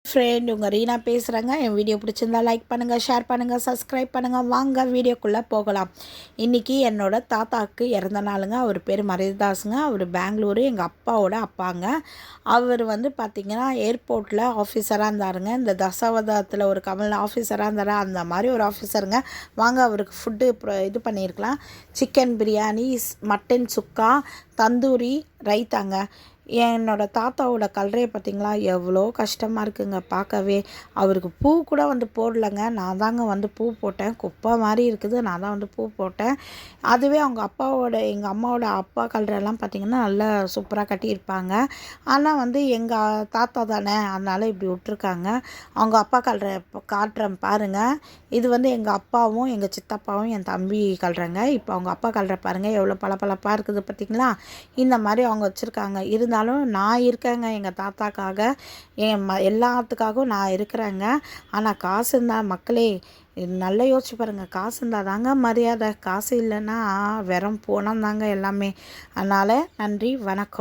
Friend உங்கள் ரீனா பேசுகிறேங்க. என் video பிடிச்சிருந்தா லைக் பண்ணுங்கள், ஷேர் பண்ணுங்கள், சப்ஸ்கிரைப் பண்ணுங்கள். வாங்க வீடியோக்குள்ளே போகலாம். இன்றைக்கி என்னோடய தாத்தாவுக்கு இறந்த நாளுங்க. அவர் பேர் மரியதாஸுங்க. அவர் பெங்களூரு, எங்கள் அப்பாவோட அப்பாங்க. அவர் வந்து பார்த்திங்கன்னா ஏர்போர்ட்டில் ஆஃபீஸராக இருந்தாருங்க. இந்த தசாவதாரத்தில் ஒரு கமல் ஆஃபீஸராக இருந்தார், அந்த மாதிரி ஒரு ஆஃபீஸருங்க. வாங்க அவருக்கு ஃபுட்டு இது பண்ணியிருக்கலாம். சிக்கன் பிரியாணி, மட்டன் சுக்கா, தந்தூரி, ரைத்தாங்க. என்னோடய தாத்தாவோட கல்லறையை பார்த்திங்களா, எவ்வளோ கஷ்டமாக இருக்குங்க பார்க்கவே. அவருக்கு பூ கூட வந்து போடலைங்க, நான் தாங்க வந்து பூ போட்டேன். குப்பை மாதிரி இருக்குது, நான் தான் வந்து பூ போட்டேன். அதுவே எங்கள் அம்மாவோட அப்பா கல்லறையெல்லாம் பார்த்திங்கன்னா நல்லா சூப்பராக கட்டியிருப்பாங்க. ஆனால் வந்து எங்கள் தாத்தா தானே, அதனால் இப்படி விட்ருக்காங்க. அவங்க அப்பா கல்லறை இப்போ காட்டுறேன் பாருங்கள். இது வந்து எங்கள் அப்பாவும் எங்கள் சித்தப்பாவும் என் தம்பி கல்லறைங்க. இப்போ அவங்க அப்பா கல்லறை பாருங்கள் எவ்வளோ பளபளப்பாக இருக்குது பார்த்திங்களா. இந்த மாதிரி அவங்க வச்சுருக்காங்க. இருந்தாலும் நான் இருக்கேங்க எங்கள் தாத்தாக்காக, எல்லாத்துக்காகவும் நான் இருக்கிறேங்க. ஆனால் காசு இருந்தால் மக்களே நல்லா யோசிச்சு பாருங்கள். காசு இருந்தால் தாங்க மரியாதை, காசு இல்லைன்னா வெறும் போனால் தாங்க எல்லாமே. அதனால் நன்றி, வணக்கம்.